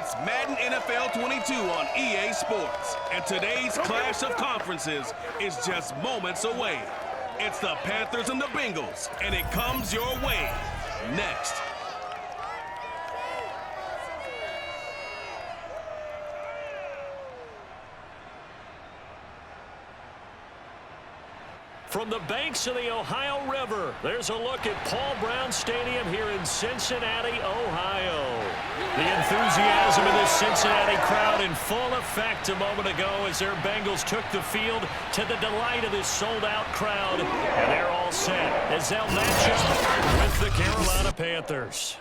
It's Madden NFL 22 on EA Sports. And today's clash of conferences is just moments away. It's the Panthers and the Bengals, and it comes your way next. From the banks of the Ohio River, there's a look at Paul Brown Stadium here in Cincinnati, Ohio. The enthusiasm of this Cincinnati crowd in full effect a moment ago as their Bengals took the field to the delight of this sold-out crowd. And they're all set as they'll match up with the Carolina Panthers.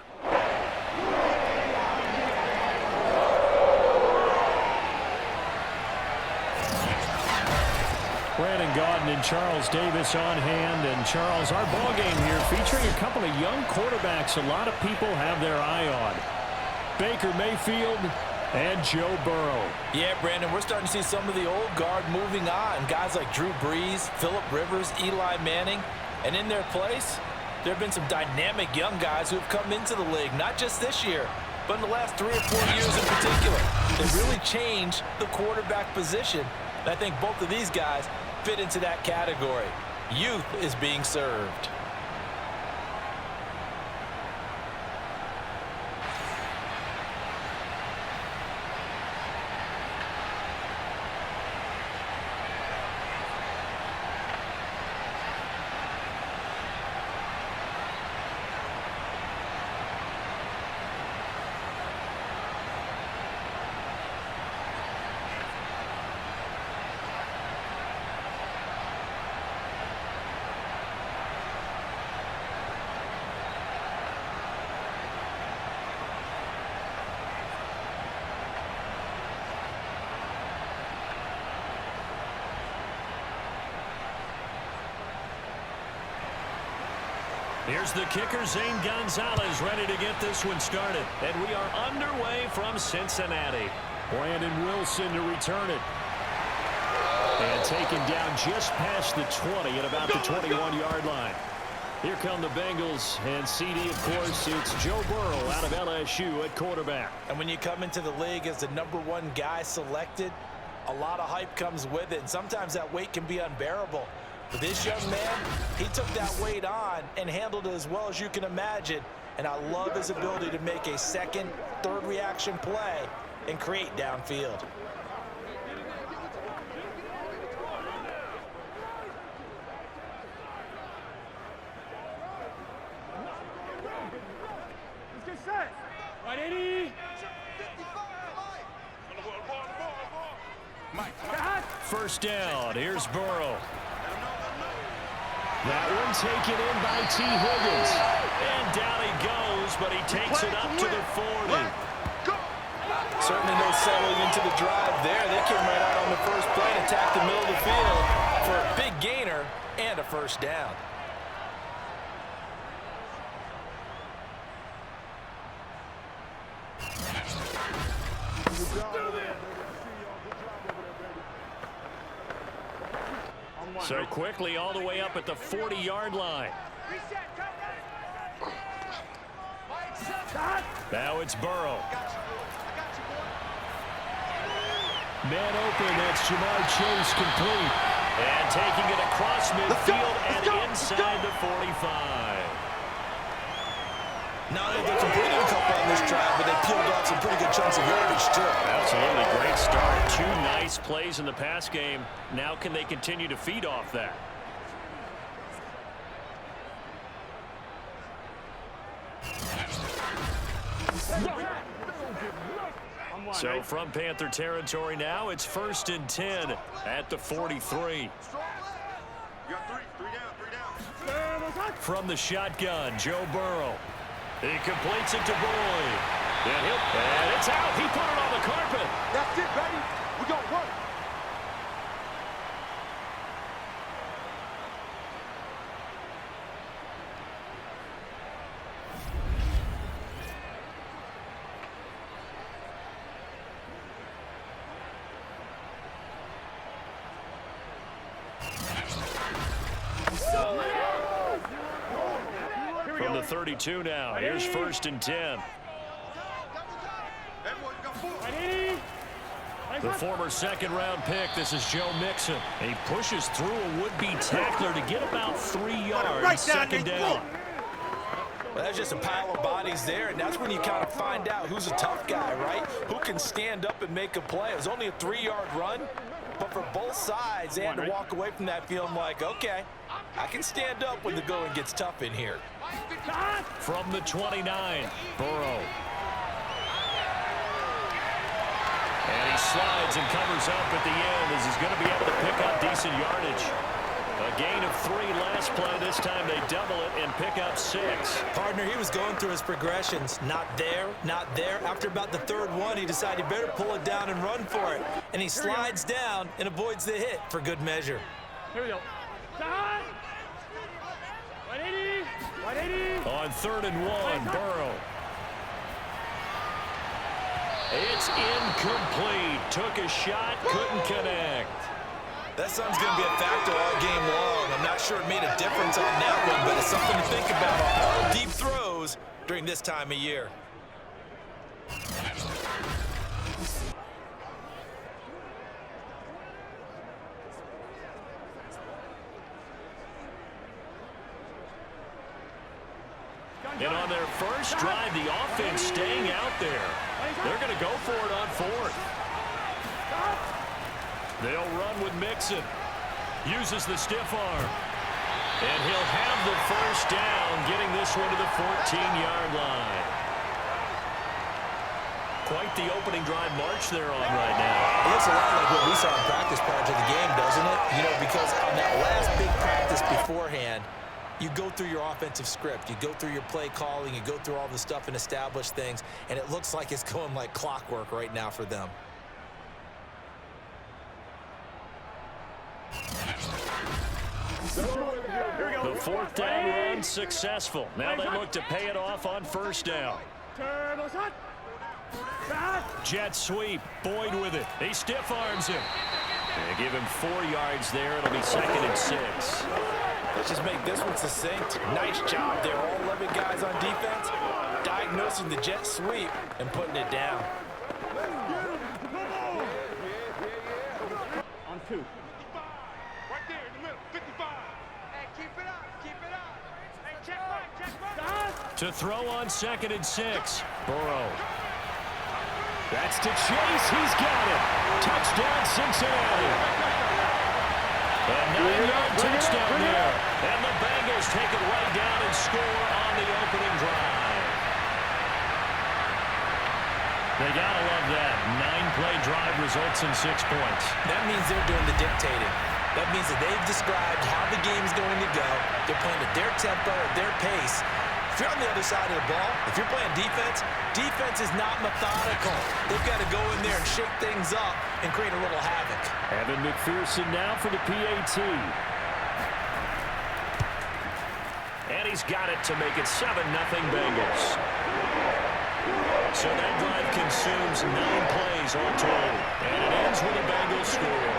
Brandon Gaudin and Charles Davis on hand. And Charles, our ball game here featuring a couple of young quarterbacks a lot of people have their eye on. Baker Mayfield and Joe Burrow. Yeah, Brandon, we're starting to see some of the old guard moving on. Guys like Drew Brees, Phillip Rivers, Eli Manning. And in their place, there have been some dynamic young guys who have come into the league, not just this year, but in the last 3 or 4 years in particular. They've really changed the quarterback position. And I think both of these guys fit into that category. Youth is being served. Here's the kicker, Zane Gonzalez, ready to get this one started. And we are underway from Cincinnati. Brandon Wilson to return it. And taken down just past the 20 at about the 21-yard line. Here come the Bengals, and CD, of course, it's Joe Burrow out of LSU at quarterback. And when you come into the league as the #1 guy selected, a lot of hype comes with it. And sometimes that weight can be unbearable. But this young man, he took that weight on and handled it as well as you can imagine. And I love his ability to make a second, third reaction play and create downfield. Let's get set. Right, Eddie. First down, here's Burrow. That one taken in by T. Higgins. And down he goes, but he takes it up to the 40. Certainly no settling into the drive there. They came right out on the first play and attacked the middle of the field for a big gainer and a first down. So quickly all the way up at the 40-yard line. Now it's Burrow. Man open, that's Jamar Chase complete. And taking it across midfield and inside the 45. Not only they completed a couple on this drive, but they peeled off some pretty good chunks of yardage, too. Absolutely great start. 2 nice plays in the pass game. Now can they continue to feed off that? So from Panther territory now, it's 1st and 10 at the 43. From the shotgun, Joe Burrow. He completes it to Boyd. And it's out. He put it on the carpet. That's it, baby. We gonna work. From the 32 now. Here's 1st and 10. The former second-round pick, this is Joe Mixon. He pushes through a would-be tackler to get about 3 yards, second down. Well, that's just a pile of bodies there, and that's when you kind of find out who's a tough guy, right? Who can stand up and make a play. It was only a 3-yard run, but for both sides, they had to walk away from that feeling like, okay, I can stand up when the going gets tough in here. From the 29, Burrow. And he slides and covers up at the end as he's going to be able to pick up decent yardage. A gain of 3 last play. This time they double it and pick up 6. Partner, he was going through his progressions. Not there, not there. After about the 3rd one, he decided he better pull it down and run for it. And he slides down and avoids the hit for good measure. Here we go. Side. 180. 180. On 3rd and 1, Burrow. It's incomplete. Took a shot, couldn't connect. That sun's going to be a factor all game long. I'm not sure it made a difference on that one, but it's something to think about on all deep throws during this time of year. And on their first drive, the offense staying out there. They're going to go for it on 4th. They'll run with Mixon. Uses the stiff arm. And he'll have the first down, getting this one to the 14-yard line. Quite the opening drive march they're on right now. It looks a lot like what we saw in practice prior to the game, doesn't it? You know, because on that last big practice beforehand, you go through your offensive script. You go through your play calling. You go through all the stuff and establish things. And it looks like it's going like clockwork right now for them. The 4th down run successful. Now they look to pay it off on 1st down. Turbo shot. Jet sweep. Boyd with it. He stiff arms him. They give him 4 yards there. It'll be 2nd and 6. Let's just make this one succinct. Nice job there. All 11 guys on defense diagnosing the jet sweep and putting it down. On 2. Right there in the middle. 55. Hey, keep it up. Keep it up. Hey, check right. Check right. To throw on 2nd and 6. Burrow. That's to Chase. He's got it. Touchdown, Cincinnati. A 9-yard touchdown there. And the Bengals take it right down and score on the opening drive. They got to love that. 9-play drive results in 6 points. That means they're doing the dictating. That means that they've described how the game's going to go. They're playing at their tempo, at their pace. If you're on the other side of the ball, if you're playing defense, defense is not methodical. They've got to go in there and shake things up and create a little havoc. Evan McPherson now for the PAT. And he's got it to make it 7-0 Bengals. So that drive consumes 9 plays all told. And it ends with a Bengals score.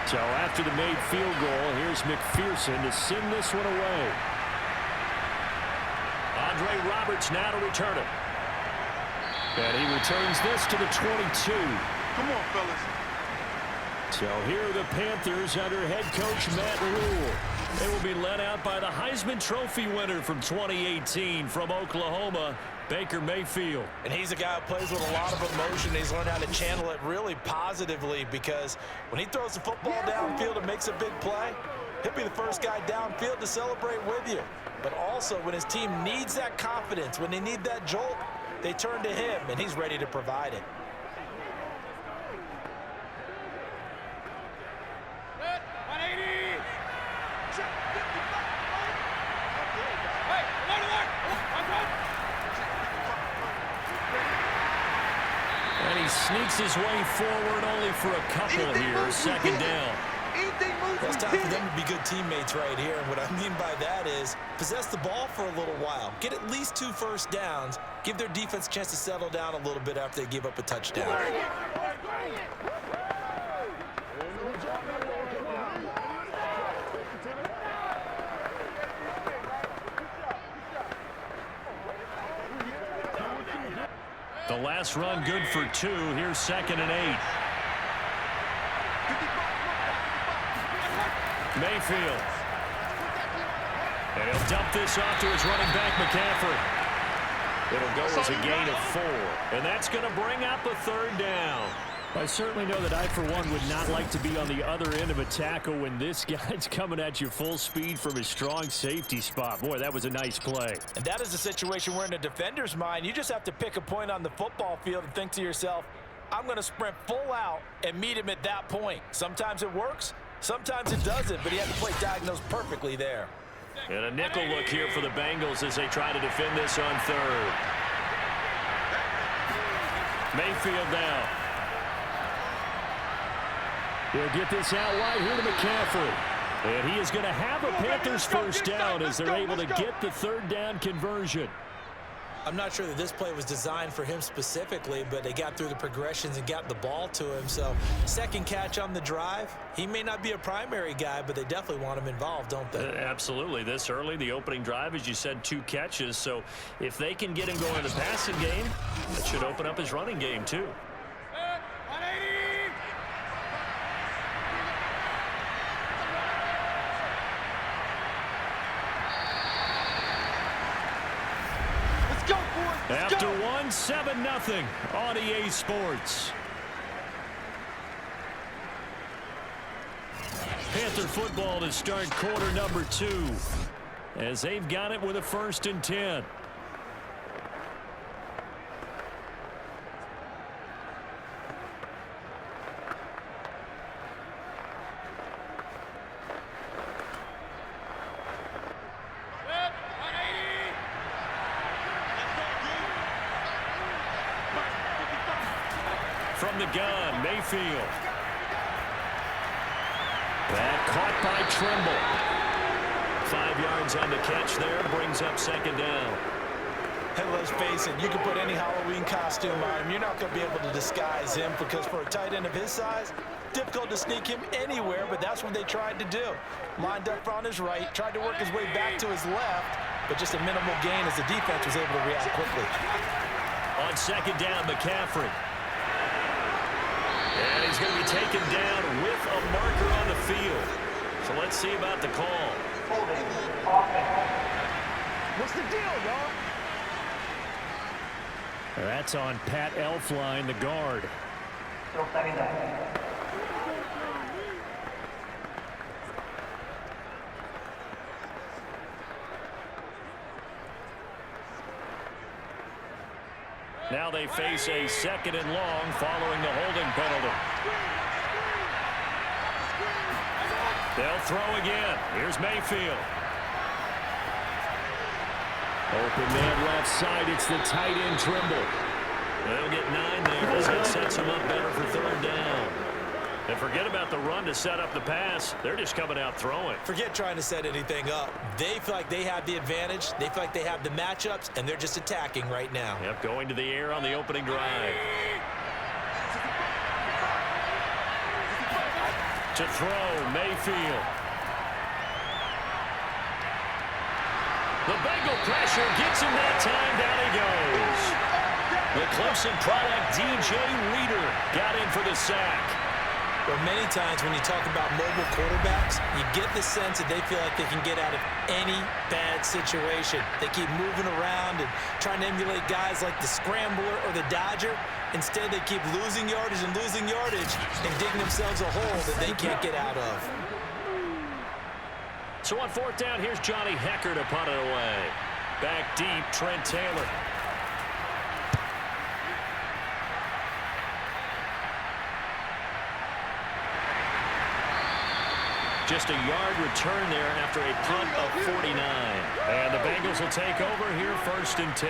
So after the made field goal, here's McPherson to send this one away. Andre Roberts now to return it. And he returns this to the 22. Come on, fellas. So here are the Panthers under head coach Matt Rule. They will be led out by the Heisman Trophy winner from 2018 from Oklahoma, Baker Mayfield. And he's a guy who plays with a lot of emotion. He's learned how to channel it really positively because when he throws the football downfield and makes a big play, he'll be the first guy downfield to celebrate with you. But also when his team needs that confidence, when they need that jolt, they turn to him, and he's ready to provide it. sneaks his way forward only for a couple here. Second down. Well, it's time for them to be good teammates right here. And what I mean by that is possess the ball for a little while. Get at least 2 first downs. Give their defense a chance to settle down a little bit after they give up a touchdown. The last run good for 2. Here's 2nd and 8. Mayfield. And he'll dump this off to his running back, McCaffrey. It'll go as a gain of 4. And that's going to bring up a 3rd down. I certainly know that I, for one, would not like to be on the other end of a tackle when this guy's coming at you full speed from his strong safety spot. Boy, that was a nice play. And that is a situation where in a defender's mind, you just have to pick a point on the football field and think to yourself, I'm going to sprint full out and meet him at that point. Sometimes it works, sometimes it doesn't, but he had to play diagnosed perfectly there. And a nickel look here for the Bengals as they try to defend this on 3rd. Mayfield now. They'll get this out wide here to McCaffrey. And he is going to have a Panthers first down as they're able to get the 3rd down conversion. I'm not sure that this play was designed for him specifically, but they got through the progressions and got the ball to him. So, 2nd catch on the drive. He may not be a primary guy, but they definitely want him involved, don't they? Absolutely. This early, the opening drive, as you said, 2 catches. So, if they can get him going in the passing game, that should open up his running game, too. After 7-0 on EA Sports. Panther football to start quarter number 2 as they've got it with a 1st and 10. From the gun, Mayfield. That caught by Trimble. 5 yards on the catch there, brings up 2nd down. And let's face it, you can put any Halloween costume on him. You're not going to be able to disguise him because for a tight end of his size, difficult to sneak him anywhere, but that's what they tried to do. Lined up on his right, tried to work his way back to his left, but just a minimal gain as the defense was able to react quickly. On 2nd down, McCaffrey. And he's going to be taken down with a marker on the field. So let's see about the call. What's the deal, dog? That's on Pat Elflein, the guard. Now they face a 2nd and long following the holding penalty. They'll throw again. Here's Mayfield. Open man left side. It's the tight end Trimble. They'll get 9 there as that sets him up better for 3rd down. And forget about the run to set up the pass. They're just coming out throwing. Forget trying to set anything up. They feel like they have the advantage. They feel like they have the matchups, and they're just attacking right now. Yep, going to the air on the opening drive. To throw, Mayfield. The Bengal pressure gets him that time. Down he goes. The Clemson product, DJ Reader, got in for the sack. But many times when you talk about mobile quarterbacks, you get the sense that they feel like they can get out of any bad situation. They keep moving around and trying to emulate guys like the Scrambler or the Dodger. Instead, they keep losing yardage and digging themselves a hole that they can't get out of. So on 4th down, here's Johnny Hecker to punt it away. Back deep, Trent Taylor. Just a yard return there after a punt of 49. And the Bengals will take over here 1st and 10.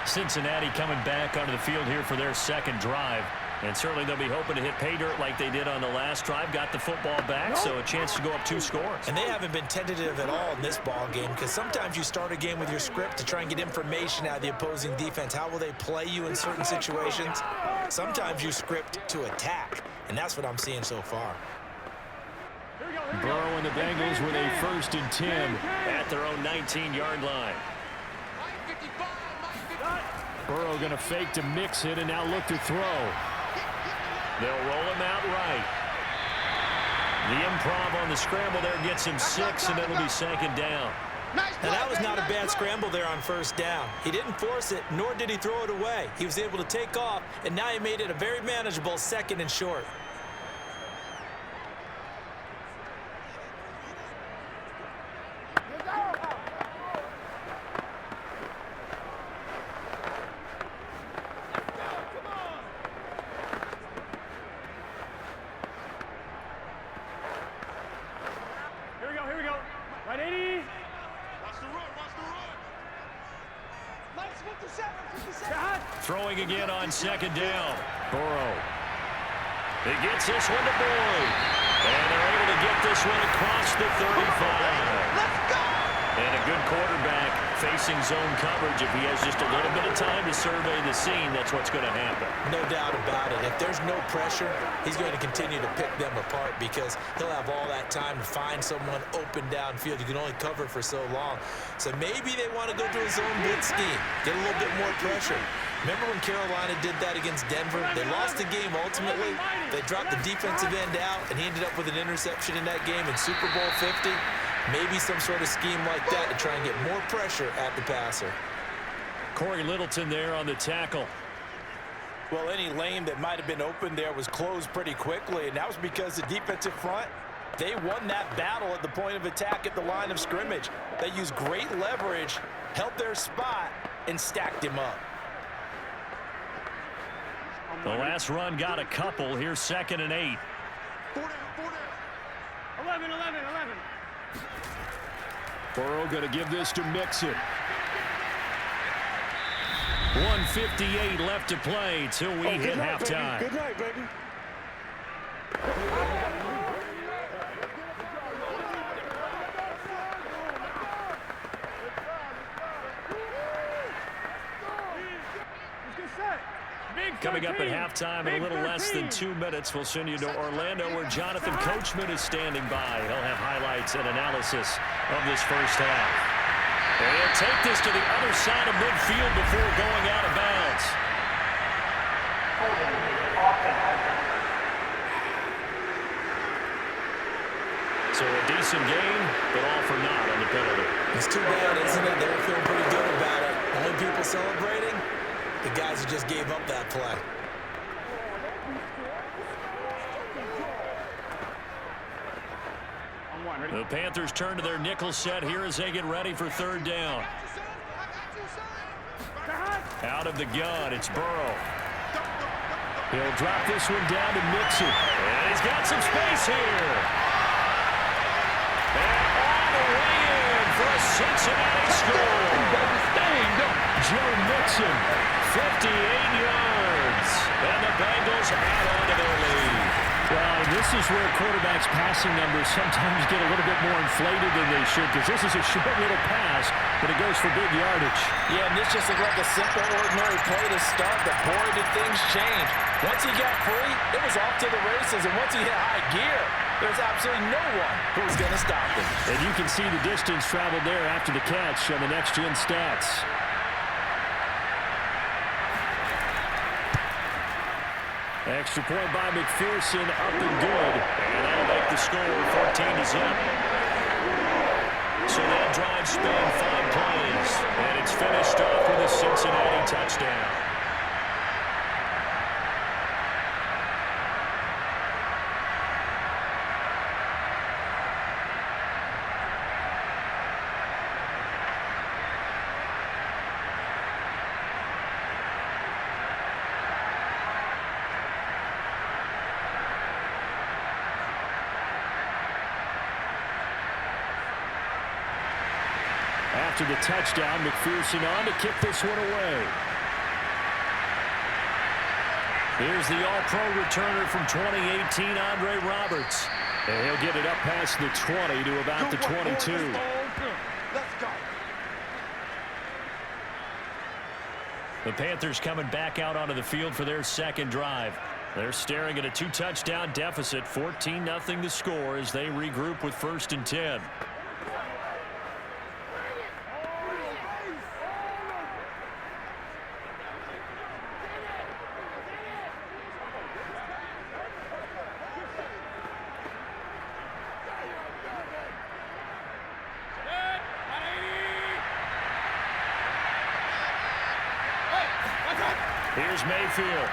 Cincinnati coming back onto the field here for their second drive. And certainly they'll be hoping to hit pay dirt like they did on the last drive. Got the football back, so a chance to go up 2 scores. And they haven't been tentative at all in this ball game, because sometimes you start a game with your script to try and get information out of the opposing defense. How will they play you in certain situations? Sometimes you script to attack, and that's what I'm seeing so far. Burrow and the Bengals with a 1st and 10 at their own 19-yard line. Burrow going to fake to mix it and now look to throw. They'll roll him out right. The improv on the scramble there gets him 6, and it'll be 2nd down. Now, that was not a bad scramble there on 1st down. He didn't force it, nor did he throw it away. He was able to take off, and now he made it a very manageable 2nd and short. Throwing again on 2nd down. Burrow. He gets this one to Boyd. And they're able to get this one across the 35. Let's go! And a good quarterback facing zone coverage. If he has just a little bit of time to survey the scene, that's what's going to happen. No doubt about it. If there's no pressure, he's going to continue to pick them apart, because he'll have all that time to find someone open downfield. You can only cover for so long. So maybe they want to go to a zone blitz scheme, get a little bit more pressure. Remember when Carolina did that against Denver? They lost the game ultimately. They dropped the defensive end out, and he ended up with an interception in that game in Super Bowl 50. Maybe some sort of scheme like that to try and get more pressure at the passer. Corey Littleton there on the tackle. Well, any lane that might have been open there was closed pretty quickly, and that was because the defensive front, they won that battle at the point of attack at the line of scrimmage. They used great leverage, held their spot, and stacked him up. The last run got a couple. Here's 2nd and 8. 11. Burrow going to give this to Mixon. 1:58 left to play till we hit halftime. Good night, baby. Coming up at halftime in a little less than 2 minutes, we'll send you to Orlando, where Jonathan Coachman is standing by. He'll have highlights and analysis of this first half. And he'll take this to the other side of midfield before going out of bounds. So a decent game, but all for naught on the penalty. It's too bad, isn't it? They were feeling pretty good about it. Only people celebrating, the guys who just gave up that play. The Panthers turn to their nickel set here as they get ready for 3rd down. Out of the gun, it's Burrow. He'll drop this one down to Mixon. And he's got some space here. And all the way in for a Cincinnati score. Joe Mixon, 58 yards. And the Bengals add on to their lead. Well, this is where quarterbacks' passing numbers sometimes get a little bit more inflated than they should, because this is a short little pass, but it goes for big yardage. Yeah, and this just looked like a simple, ordinary play to start, but boy, did things change. Once he got free, it was off to the races, and once he hit high gear, there's absolutely no one who was going to stop him. And you can see the distance traveled there after the catch on the next-gen stats. Extra point by McPherson, up and good. And that'll make the score 14-0. So that drive spanned 5 plays. And it's finished off with a Cincinnati touchdown. After the touchdown, McPherson on to kick this one away. Here's the All-Pro returner from 2018, Andre Roberts. And he'll get it up past the 20 to about the 22. Let's go. The Panthers coming back out onto the field for their second drive. They're staring at a 2-touchdown deficit, 14-0 the score as they regroup with 1st and 10. Here's Mayfield.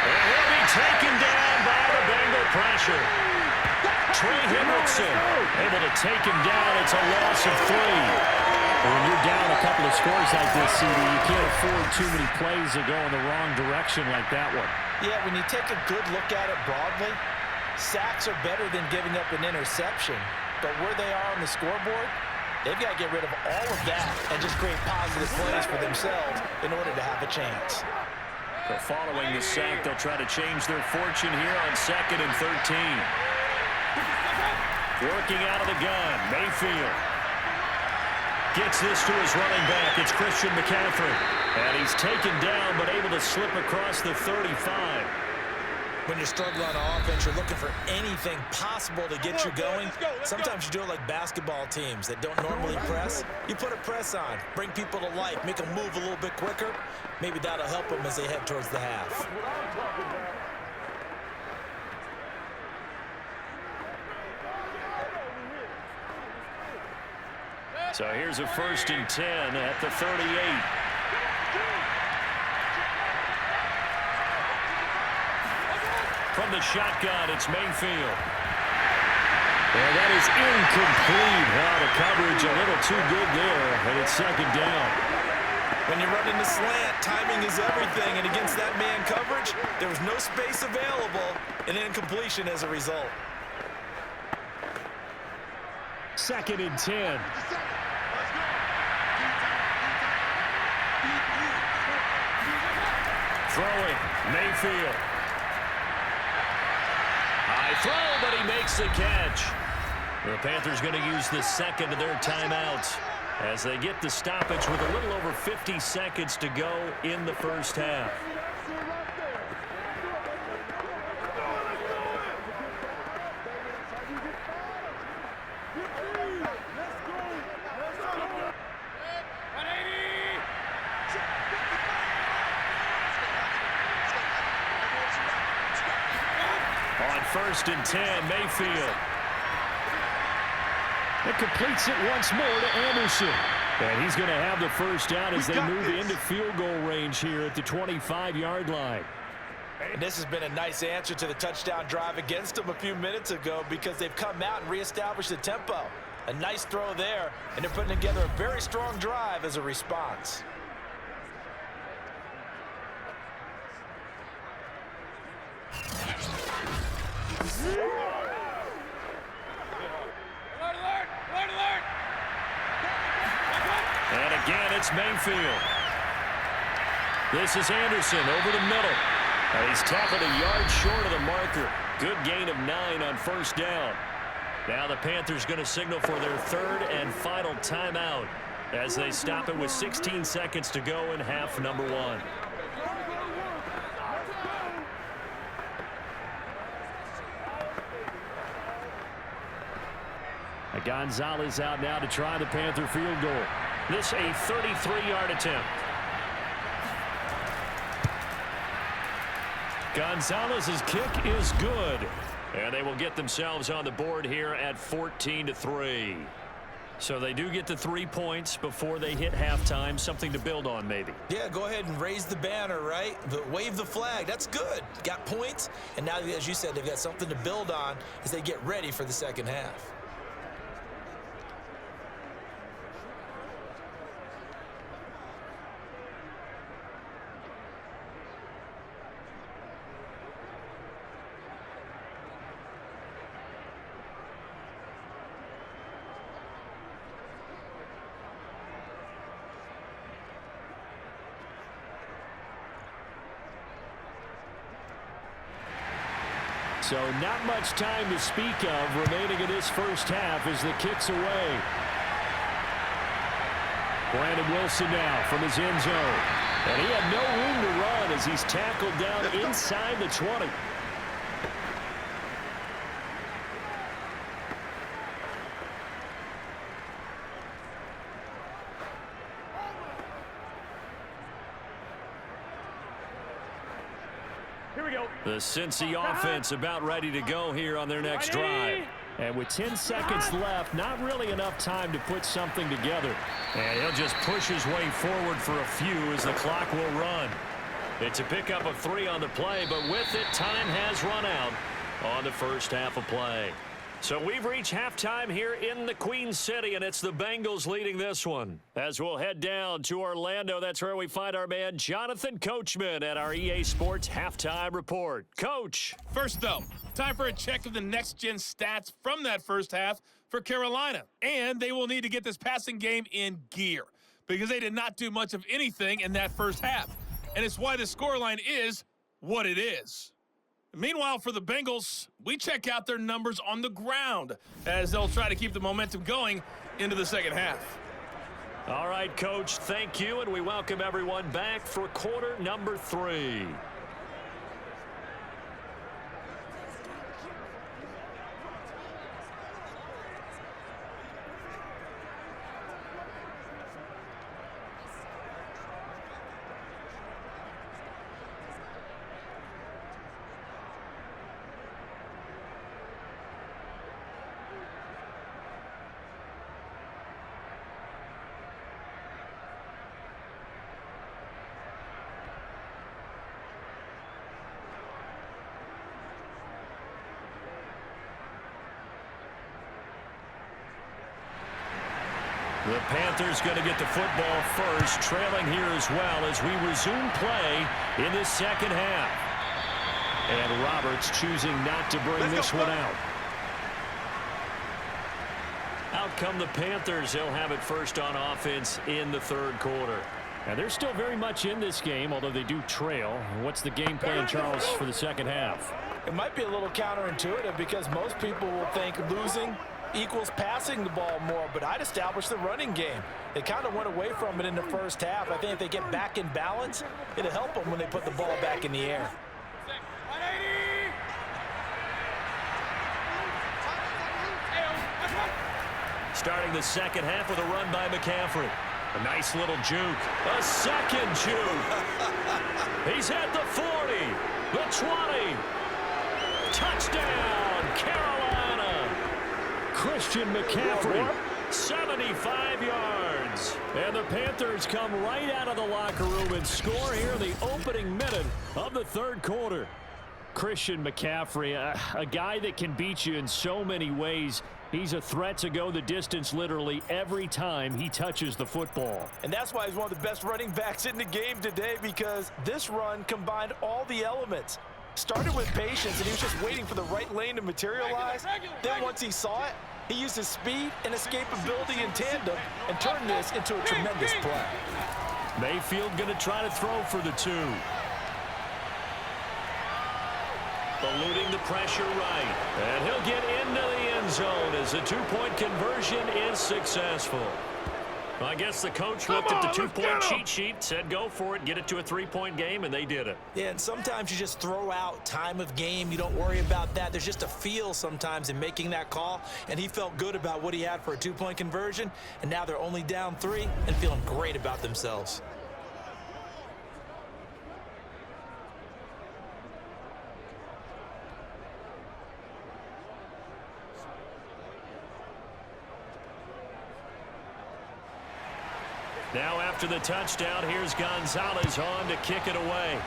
And he'll be taken down by the Bengal pressure. Trey Hendrickson able to take him down. It's a loss of 3. When you're down a couple of scores like this, CD, you can't afford too many plays that go in the wrong direction like that one. Yeah, when you take a good look at it broadly, sacks are better than giving up an interception. But where they are on the scoreboard, they've got to get rid of all of that and just create positive plays for themselves in order to have a chance. But following the sack, they'll try to change their fortune here on 2nd and 13. Working out of the gun, Mayfield. Gets this to his running back. It's Christian McCaffrey. And he's taken down but able to slip across the 35. When you're struggling on offense, you're looking for anything possible to get you going. Sometimes you do it like basketball teams that don't normally press. You put a press on, bring people to life, make them move a little bit quicker. Maybe that'll help them as they head towards the half. So here's a 1st and 10 at the 38. From the shotgun, it's Mayfield. And that is incomplete. Well, the coverage a little too good there, and it's 2nd down. When you're running the slant, timing is everything, and against that man coverage, there was no space available, and incompletion as a result. 2nd and 10. Throwing, Mayfield. High throw, but he makes the catch. The Panthers going to use the second of their timeouts as they get the stoppage with a little over 50 seconds to go in the first half. On 1st and 10, Mayfield. It completes it once more to Anderson. And he's going to have the first down as they move into field goal range here at the 25-yard line. And this has been a nice answer to the touchdown drive against them a few minutes ago because they've come out and reestablished the tempo. A nice throw there, and they're putting together a very strong drive as a response. And again, it's Mayfield. This is Anderson over the middle. And he's tackled a yard short of the marker. Good gain of 9 on 1st down. Now the Panthers going to signal for their 3rd and final timeout as they stop it with 16 seconds to go in half number 1. Gonzalez out now to try the Panther field goal. This a 33-yard attempt. Gonzalez's kick is good. And they will get themselves on the board here at 14-3. So they do get the 3 points before they hit halftime. Something to build on, maybe. Yeah, go ahead and raise the banner, right? Wave the flag. That's good. Got points. And now, as you said, they've got something to build on as they get ready for the second half. So not much time to speak of remaining in this first half as the kick's away. Brandon Wilson now from his end zone. And he had no room to run as he's tackled down inside the 20. Here we go. The Cincy offense about ready to go here on their next drive. And with 10 seconds left, not really enough time to put something together. And he'll just push his way forward for a few as the clock will run. It's a pickup of 3 on the play, but with it, time has run out on the first half of play. So we've reached halftime here in the Queen City, and it's the Bengals leading this one. As we'll head down to Orlando, that's where we find our man Jonathan Coachman at our EA Sports Halftime Report. Coach. First up, time for a check of the next-gen stats from that first half for Carolina. And they will need to get this passing game in gear because they did not do much of anything in that first half. And it's why the scoreline is what it is. Meanwhile, for the Bengals, we check out their numbers on the ground as they'll try to keep the momentum going into the second half. All right, Coach, thank you, and we welcome everyone back for quarter number 3. The Panthers going to get the football first, trailing here as well as we resume play in the second half. And Roberts choosing not to bring this one out. Out come the Panthers. They'll have it first on offense in the third quarter. And they're still very much in this game, although they do trail. What's the game plan, Charles, for the second half? It might be a little counterintuitive because most people will think losing equals passing the ball more, but I'd establish the running game. They kind of went away from it in the first half. I think if they get back in balance, it'll help them when they put the ball back in the air. Starting the second half with a run by McCaffrey. A nice little juke. A second juke. He's at the 40, the 20. Touchdown, Carolina. Christian McCaffrey, 75 yards. And the Panthers come right out of the locker room and score here in the opening minute of the third quarter. Christian McCaffrey, a guy that can beat you in so many ways. He's a threat to go the distance literally every time he touches the football. And that's why he's one of the best running backs in the game today, because this run combined all the elements. Started with patience, and he was just waiting for the right lane to materialize. Then once he saw it, he used his speed and escapability in tandem and turned this into a tremendous play. Mayfield going to try to throw for the 2. Eluding the pressure right. And he'll get into the end zone as the 2-point conversion is successful. Well, I guess the coach looked at the 2-point cheat sheet, said go for it, get it to a 3-point game, and they did it. Yeah, and sometimes you just throw out time of game. You don't worry about that. There's just a feel sometimes in making that call, and he felt good about what he had for a 2-point conversion, and now they're only down 3 and feeling great about themselves. Now after the touchdown, here's Gonzalez on to kick it away.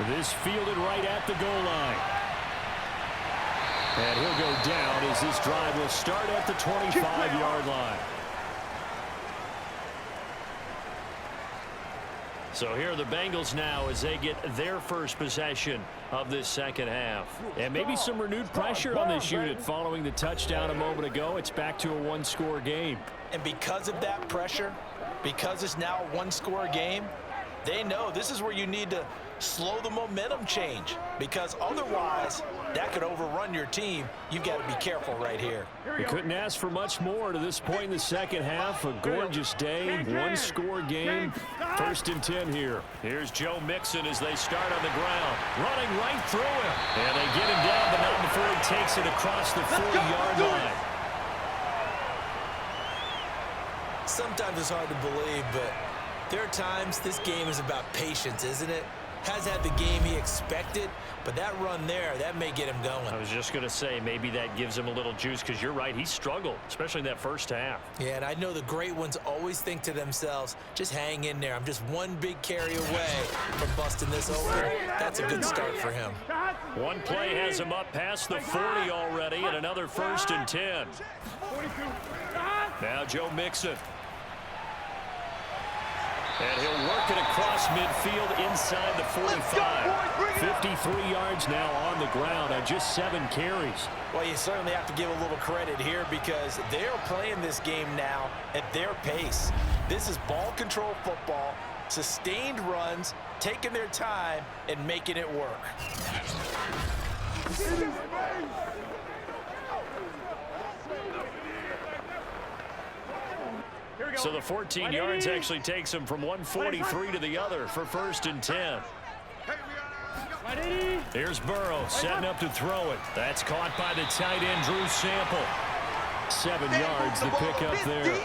This fielded right at the goal line. And he'll go down as this drive will start at the 25-yard line. So here are the Bengals now as they get their first possession of this second half. And maybe some renewed pressure on this unit following the touchdown a moment ago. It's back to a 1-score game. And because of that pressure, because it's now a 1-score game, they know this is where you need to slow the momentum change, because otherwise that could overrun your team. You've got to be careful right here. We couldn't ask for much more to this point in the second half. A gorgeous day, one-score game. 1st and 10 here. Here's Joe Mixon as they start on the ground. Running right through him. And they get him down, but not before he takes it across the 40-yard line. Sometimes it's hard to believe, but there are times this game is about patience, isn't it? Has had the game he expected, but that run there, that may get him going. I was just going to say, maybe that gives him a little juice, because you're right, he struggled, especially in that first half. Yeah, and I know the great ones always think to themselves, just hang in there. I'm just one big carry away from busting this open. That's a good start for him. One play has him up past the 40 already, and another 1st and 10. Now Joe Mixon. And he'll work it across midfield inside the 45. 53 yards now on the ground on just 7 carries. Well, you certainly have to give a little credit here, because they're playing this game now at their pace. This is ball control football, sustained runs, taking their time, and making it work. So the 14 yards actually takes him from 143 to the other for 1st and 10. Here's Burrow setting up to throw it. That's caught by the tight end, Drew Sample. 7 yards to pick up there.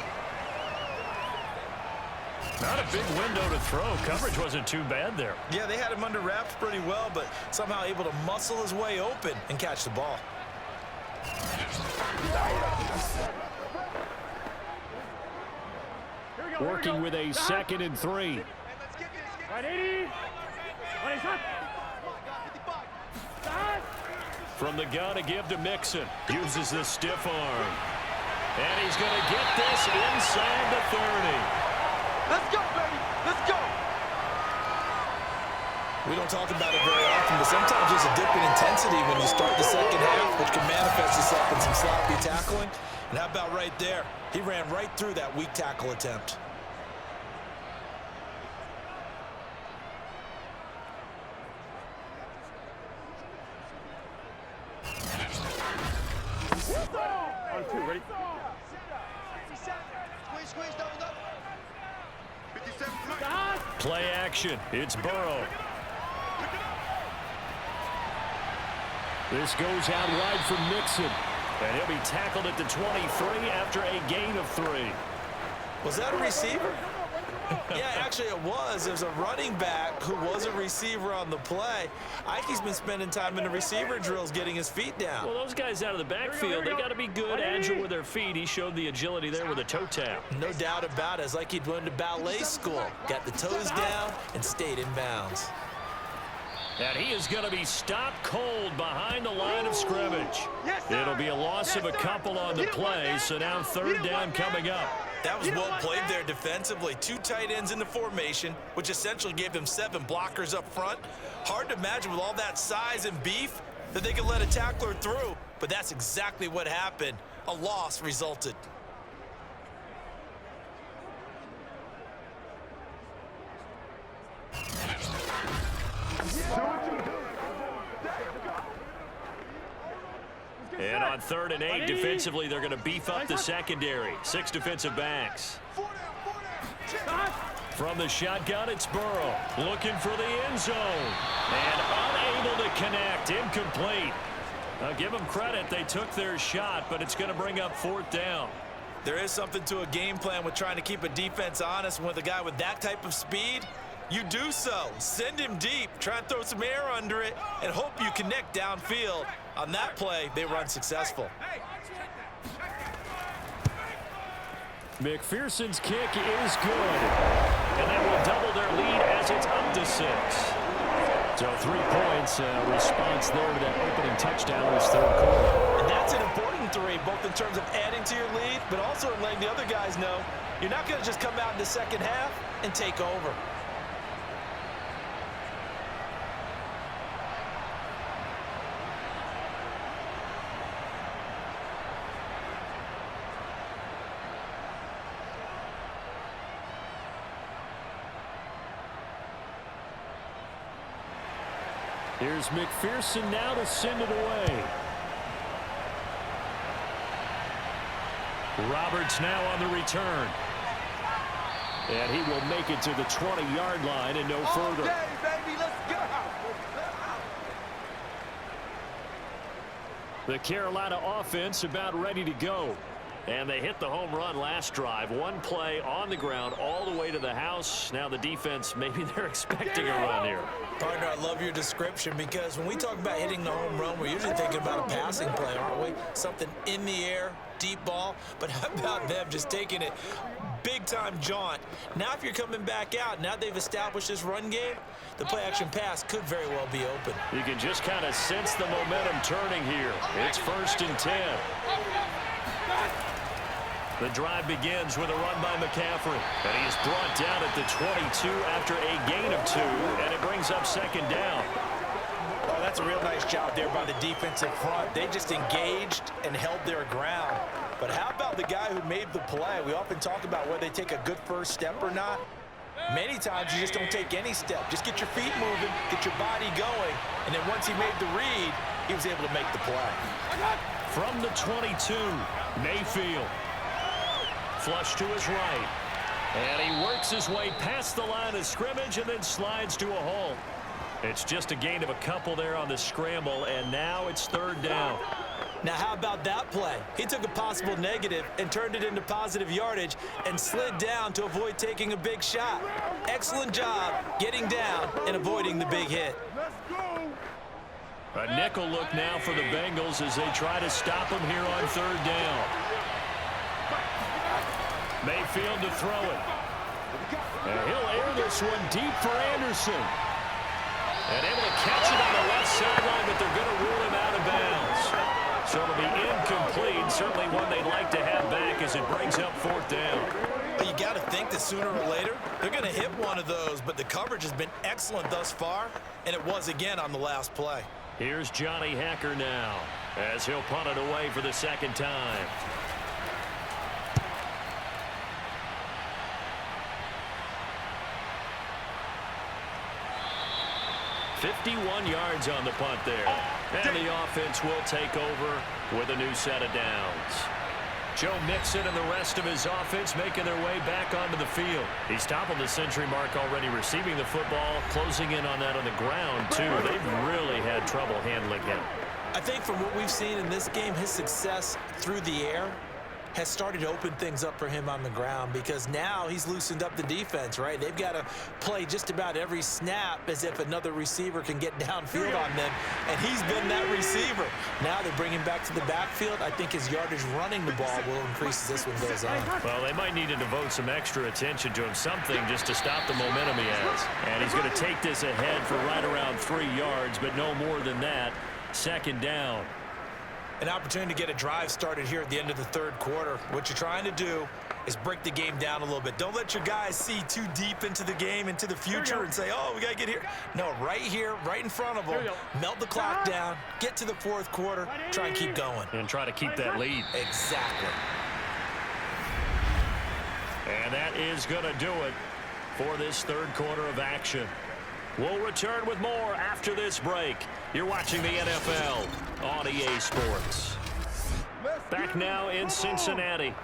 Not a big window to throw. Coverage wasn't too bad there. Yeah, they had him under wraps pretty well, but somehow able to muscle his way open and catch the ball. Working with a 2nd and 3. From the gun to give to Mixon. Uses the stiff arm. And he's going to get this inside the 30. Let's go, baby. Let's go. We don't talk about it very often, but sometimes there's a dip in intensity when you start the second half, which can manifest itself in some sloppy tackling. And how about right there? He ran right through that weak tackle attempt. On 2, ready? Squeeze, double up. 57. Play action. It's Burrow. This goes out wide for Mixon. And he'll be tackled at the 23 after a gain of 3. Was that a receiver? Yeah, actually it was. There's a running back who was a receiver on the play. Ike's been spending time in the receiver drills getting his feet down. Well, those guys out of the backfield, they got to be good, agile with their feet. He showed the agility there with a toe tap. No doubt about it. It's like he'd went to ballet school. Got the toes down and stayed in bounds. And he is going to be stopped cold behind the line of scrimmage. It'll be a loss of a couple on the play, so now 3rd down coming up. That was well played there defensively. 2 tight ends in the formation, which essentially gave them 7 blockers up front. Hard to imagine with all that size and beef that they could let a tackler through, but that's exactly what happened. A loss resulted. And on 3rd and 8, defensively, they're going to beef up the secondary. 6 defensive backs. From the shotgun, it's Burrow. Looking for the end zone. And unable to connect. Incomplete. I'll give them credit. They took their shot, but it's going to bring up 4th down. There is something to a game plan with trying to keep a defense honest. With a guy with that type of speed, you do so. Send him deep. Try and throw some air under it and hope you connect downfield. On that play, they were unsuccessful. McPherson's kick is good. And that will double their lead as it's up to 6. So 3 points, response there to that opening touchdown in this 3rd quarter. And that's an important 3, both in terms of adding to your lead, but also in letting the other guys know you're not going to just come out in the second half and take over. Here's McPherson now to send it away. Roberts now on the return. And he will make it to the 20-yard line and no further. Okay, baby, let's go. The Carolina offense about ready to go. And they hit the home run last drive. One play on the ground all the way to the house. Now the defense, maybe they're expecting a run here. Partner, I love your description because when we talk about hitting the home run, we're usually thinking about a passing play, aren't we? Something in the air, deep ball. But how about them just taking it big-time jaunt? Now if you're coming back out, now they've established this run game, the play-action pass could very well be open. You can just kind of sense the momentum turning here. It's 1st and 10. The drive begins with a run by McCaffrey. And he is brought down at the 22 after a gain of 2, and it brings up 2nd down. Oh, that's a real nice job there by the defensive front. They just engaged and held their ground. But how about the guy who made the play? We often talk about whether they take a good first step or not. Many times you just don't take any step. Just get your feet moving, get your body going, and then once he made the read, he was able to make the play. From the 22, Mayfield. Flush to his right. And he works his way past the line of scrimmage and then slides to a halt. It's just a gain of a couple there on the scramble, and now it's 3rd down. Now, how about that play? He took a possible negative and turned it into positive yardage and slid down to avoid taking a big shot. Excellent job getting down and avoiding the big hit. Let's go. A nickel look now for the Bengals as they try to stop him here on 3rd down. Mayfield to throw it. And he'll air this one deep for Anderson. And able to catch it on the left sideline, but they're going to rule him out of bounds. So it'll be incomplete. Certainly one they'd like to have back as it brings up 4th down. But you got to think that sooner or later, they're going to hit one of those. But the coverage has been excellent thus far, and it was again on the last play. Here's Johnny Hacker now as he'll punt it away for the 2nd time. 51 yards on the punt there. And the offense will take over with a new set of downs. Joe Mixon and the rest of his offense making their way back onto the field. He's toppled the century mark already receiving the football, closing in on that on the ground, too. They've really had trouble handling him. I think from what we've seen in this game, his success through the air has started to open things up for him on the ground because now he's loosened up the defense, right? They've got to play just about every snap as if another receiver can get downfield on them, and he's been that receiver. Now they bring him back to the backfield. I think his yardage running the ball will increase as this one goes on. Well, they might need to devote some extra attention to him, something just to stop the momentum he has. And he's going to take this ahead for right around 3 yards, but no more than that. 2nd down. An opportunity to get a drive started here at the end of the 3rd quarter. What you're trying to do is break the game down a little bit. Don't let your guys see too deep into the game, into the future, and say, oh, we got to get here. No, right here, right in front of them, melt the clock down, get to the 4th quarter, try and keep going. And try to keep that lead. Exactly. And that is going to do it for this 3rd quarter of action. We'll return with more after this break. You're watching the NFL on EA Sports. Back now in Cincinnati.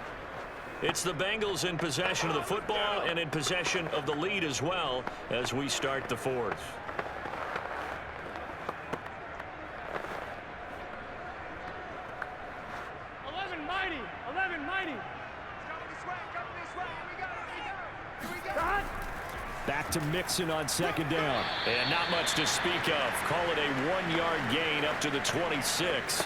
It's the Bengals in possession of the football and in possession of the lead as well as we start the 4th. Back to Mixon on 2nd down. And not much to speak of. Call it a 1-yard gain up to the 26.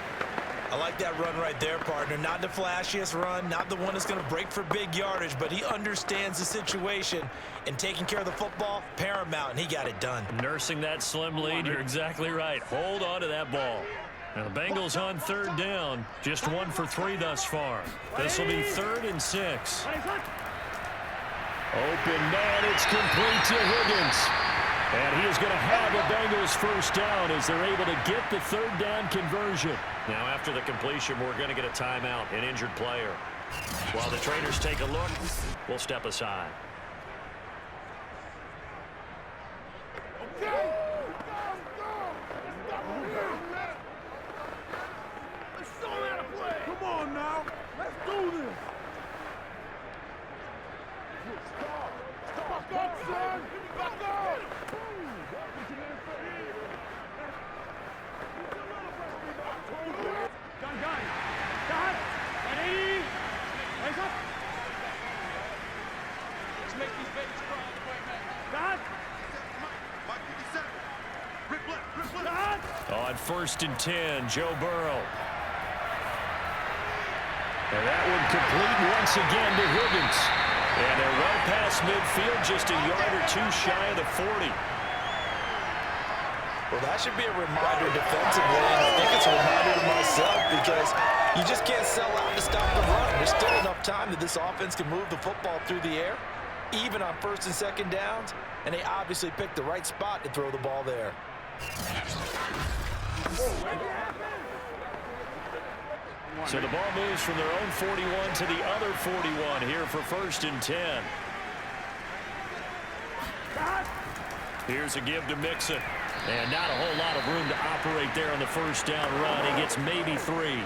I like that run right there, partner. Not the flashiest run, not the one that's going to break for big yardage, but he understands the situation, and taking care of the football, paramount, and he got it done. Nursing that slim lead, you're exactly right. Hold on to that ball. Now the Bengals on 3rd down, just 1 for 3 thus far. This will be 3rd and 6. Open man, it's complete to Higgins. And he is going to have a Bengals 1st down as they're able to get the 3rd down conversion. Now after the completion, we're going to get a timeout, an injured player. While the trainers take a look, we'll step aside. 1st and 10. Joe Burrow. And that one complete once again to Higgins. And they're well past midfield, just a yard or two shy of the 40. Well, that should be a reminder defensively, and I think it's a reminder to myself because you just can't sell out to stop the run. There's still enough time that this offense can move the football through the air, even on 1st and 2nd downs, and they obviously picked the right spot to throw the ball there. So the ball moves from their own 41 to the other 41 here for 1st and 10. Here's a give to Mixon. And not a whole lot of room to operate there on the 1st down run. He gets maybe 3.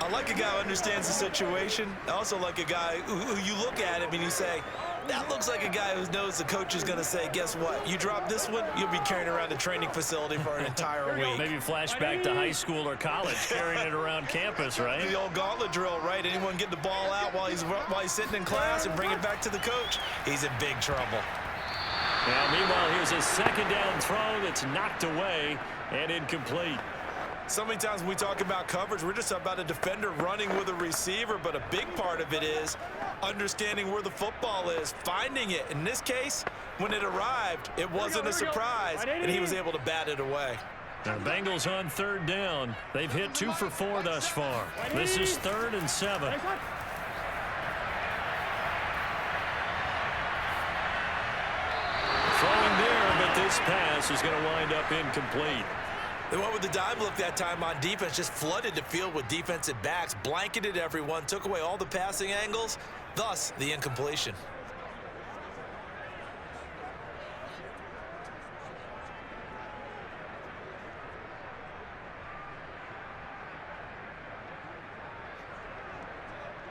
I like a guy who understands the situation. I also like a guy who you look at him and you say, that looks like a guy who knows the coach is going to say, guess what? You drop this one, you'll be carrying around the training facility for an entire week. Maybe flashback to high school or college, carrying it around campus, right? The old gauntlet drill, right? Anyone get the ball out while he's sitting in class and bring it back to the coach, he's in big trouble. Now, meanwhile, here's a 2nd down throw that's knocked away and incomplete. So many times when we talk about coverage, we're just about a defender running with a receiver, but a big part of it is understanding where the football is, finding it. In this case, when it arrived, it wasn't a surprise, and he was able to bat it away. The Bengals on 3rd down. They've hit 2 for 4 thus far. This is 3rd and 7. Throwing there, but this pass is going to wind up incomplete. They went with the dime look that time on defense, just flooded the field with defensive backs, blanketed everyone, took away all the passing angles, thus the incompletion.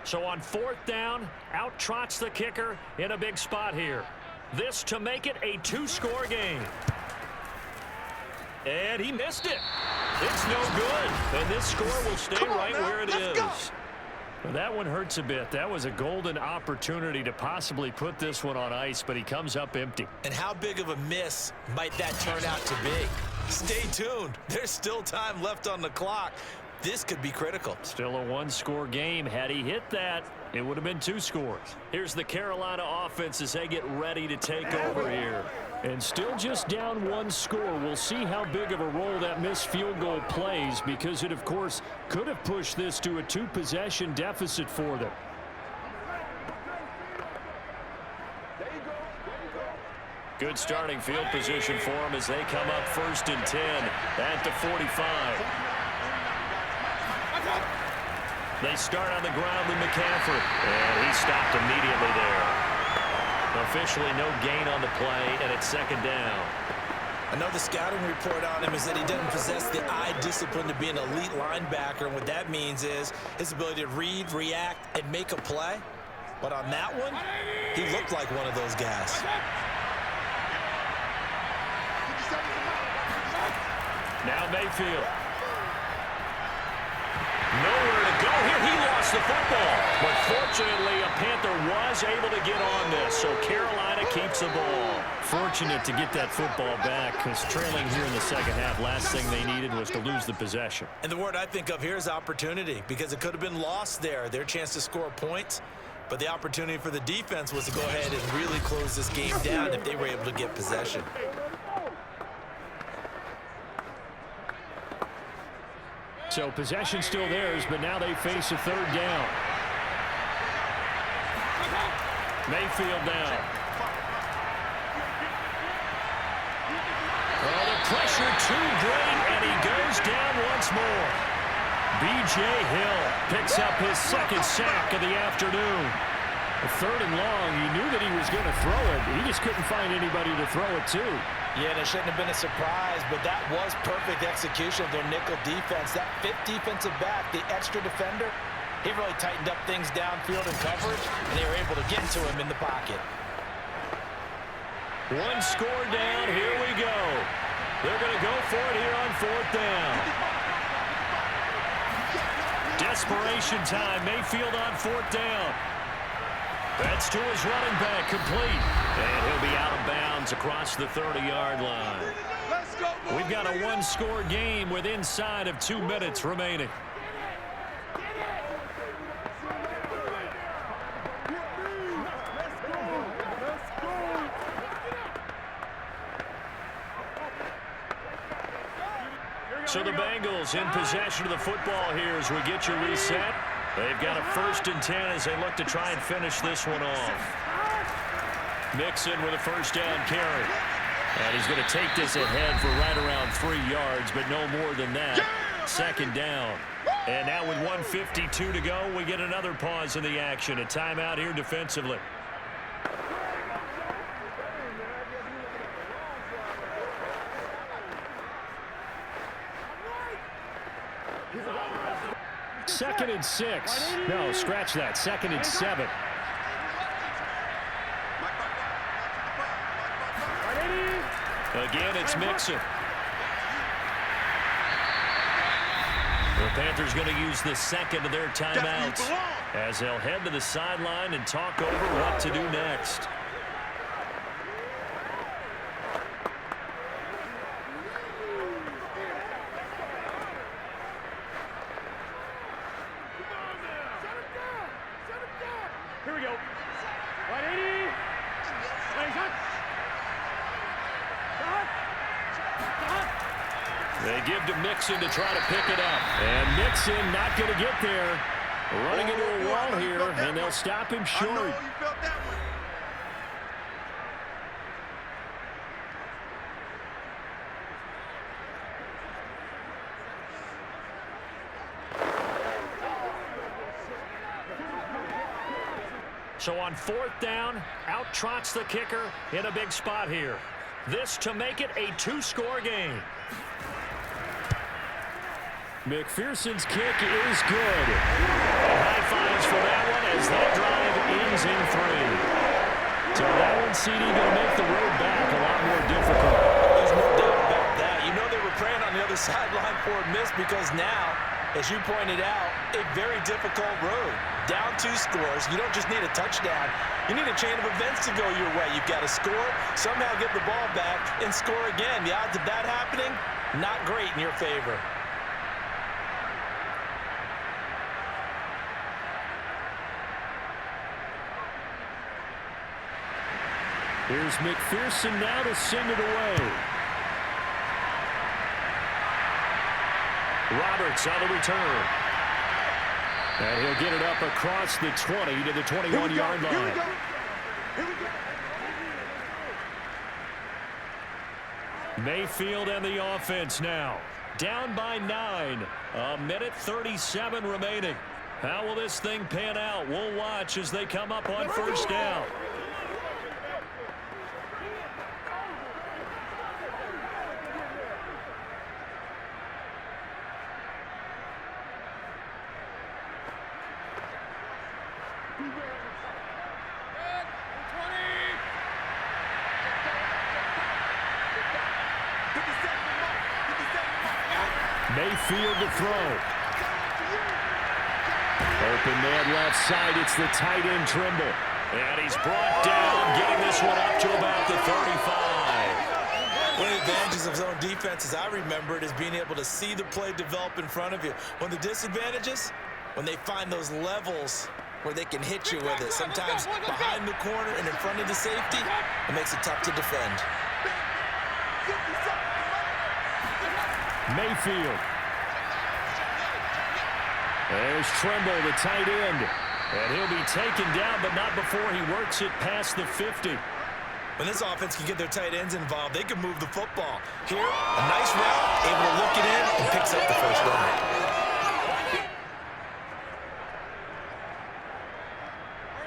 So on 4th down, out trots the kicker in a big spot here. This to make it a 2-score game. And he missed it. It's no good. And this score will stay right where it is. Well, that one hurts a bit. That was a golden opportunity to possibly put this one on ice, but he comes up empty. And how big of a miss might that turn out to be? Stay tuned. There's still time left on the clock. This could be critical. Still a 1-score game. Had he hit that, it would have been 2 scores. Here's the Carolina offense as they get ready to take over here. And still just down 1 score. We'll see how big of a role that missed field goal plays because it, of course, could have pushed this to a 2-possession deficit for them. Good starting field position for them as they come up 1st and 10 at the 45. They start on the ground with McCaffrey, and he stopped immediately there. Officially no gain on the play, and it's 2nd down. I know the scouting report on him is that he doesn't possess the eye discipline to be an elite linebacker, and what that means is his ability to read, react, and make a play. But on that one, he looked like one of those guys. Now Mayfield. Nowhere to go here. He lost the football. But fortunately, a Panther was able to get on this. So Carolina keeps the ball. Fortunate to get that football back because trailing here in the 2nd half, last thing they needed was to lose the possession. And the word I think of here is opportunity because it could have been lost there. Their chance to score points. But the opportunity for the defense was to go ahead and really close this game down if they were able to get possession. So possession still theirs, but now they face a 3rd down. Mayfield down. Oh, the pressure too great, and he goes down once more. B.J. Hill picks up his 2nd sack of the afternoon. A 3rd and long, you knew that he was going to throw it. He just couldn't find anybody to throw it to. Yeah, and it shouldn't have been a surprise, but that was perfect execution of their nickel defense. That 5th defensive back, the extra defender, he really tightened up things downfield in coverage, and they were able to get to him in the pocket. 1 score down, here we go. They're going to go for it here on 4th down. Desperation time, Mayfield on 4th down. That's to his running back, complete. And he'll be out of bounds across the 30-yard line. Let's go! We've got a one-score game with inside of 2 minutes remaining. So the Bengals in possession of the football here as we get you reset. They've got a 1st and 10 as they look to try and finish this one off. Mixon with a 1st down carry. And he's going to take this ahead for right around 3 yards, but no more than that. 2nd down. And now with 1:52 to go, we get another pause in the action. A timeout here defensively. Second and 6. No, scratch that. 2nd and 7. Again, it's Mixon. The Panthers going to use the 2nd of their timeouts as they'll head to the sideline and talk over what to do next. Here we go. 180. They give to Mixon to try to pick it up. And Mixon not going to get there. Running into a wall here, and they'll stop him short. So on 4th down, out trots the kicker in a big spot here. This to make it a 2-score game. McPherson's kick is good. And high fives for that one as that drive ends in 3. So that one, CD, going to make the road back a lot more difficult. There's no doubt about that. You know they were praying on the other sideline for a miss because now, as you pointed out, a very difficult road. Down 2 scores. You don't just need a touchdown. You need a chain of events to go your way. You've got to score, somehow get the ball back, and score again. The odds of that happening, not great in your favor. Here's McPherson now to send it away. Roberts on the return. And he'll get it up across the 20 to the 21-yard line. Here we go. Mayfield and the offense now. Down by 9. 1:37 remaining. How will this thing pan out? We'll watch as they come up on 1st down. Mayfield to throw. Open man left side. It's the tight end Trimble. And he's brought down, getting this one up to about the 35. One of the advantages of zone defense, as I remember it, is being able to see the play develop in front of you. One of the disadvantages, when they find those levels where they can hit you with it. Sometimes behind the corner and in front of the safety, it makes it tough to defend. Mayfield. There's Trimble, the tight end. And he'll be taken down, but not before he works it past the 50. When this offense can get their tight ends involved, they can move the football. Here, a nice route, able to look it in, and picks up the 1st down.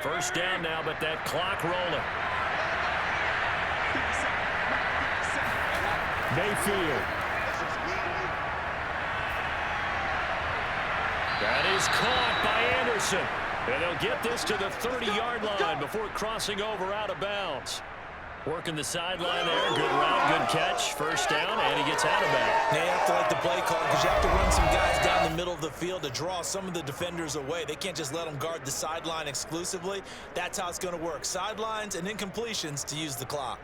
First down now, but that clock rolling. Mayfield. That is caught by Anderson. And they'll get this to the 30-yard line before crossing over out of bounds. Working the sideline there. Good route, good catch. First down, and he gets out of bounds. They have to like the play call because you have to run some guys down the middle of the field to draw some of the defenders away. They can't just let them guard the sideline exclusively. That's how it's going to work. Sidelines and incompletions to use the clock.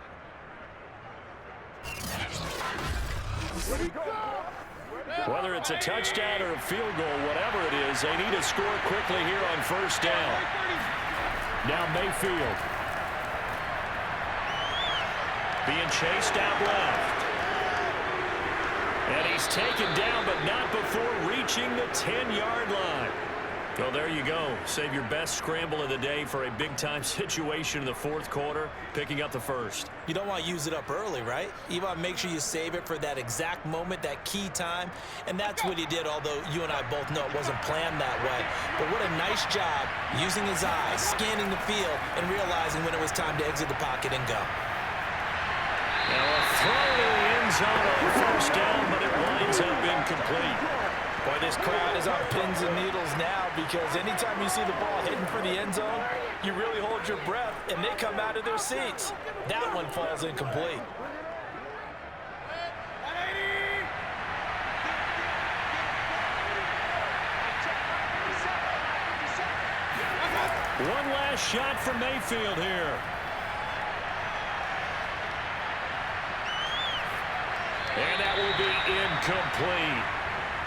Whether it's a touchdown or a field goal, whatever it is, they need to score quickly here on first down. Now Mayfield. Being chased out left. And he's taken down, but not before reaching the 10-yard line. Well, there you go. Save your best scramble of the day for a big-time situation in the fourth quarter, picking up the first. You don't want to use it up early, right? You want to make sure you save it for that exact moment, that key time. And that's what he did, although you and I both know it wasn't planned that way. But what a nice job using his eyes, scanning the field, and realizing when it was time to exit the pocket and go. Now a throw to the end zone on first down, but it winds up incomplete. Boy, this crowd is on pins and needles now because anytime you see the ball hitting for the end zone, you really hold your breath, and they come out of their seats. That one falls incomplete. One last shot for Mayfield here. And that will be incomplete.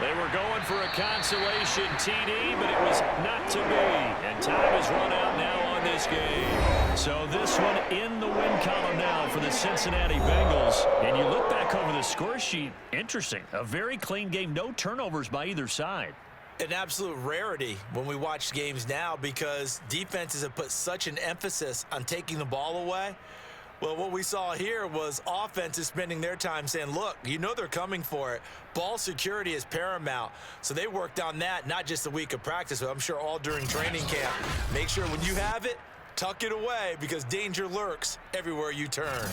They were going for a consolation TD, but it was not to be. And time has run out now on this game. So this one in the win column now for the Cincinnati Bengals. And you look back over the score sheet, interesting. A very clean game, no turnovers by either side. An absolute rarity when we watch games now because defenses have put such an emphasis on taking the ball away. Well, what we saw here was offenses spending their time saying, look, you know they're coming for it. Ball security is paramount. So they worked on that, not just a week of practice, but I'm sure all during training camp. Make sure when you have it, tuck it away because danger lurks everywhere you turn.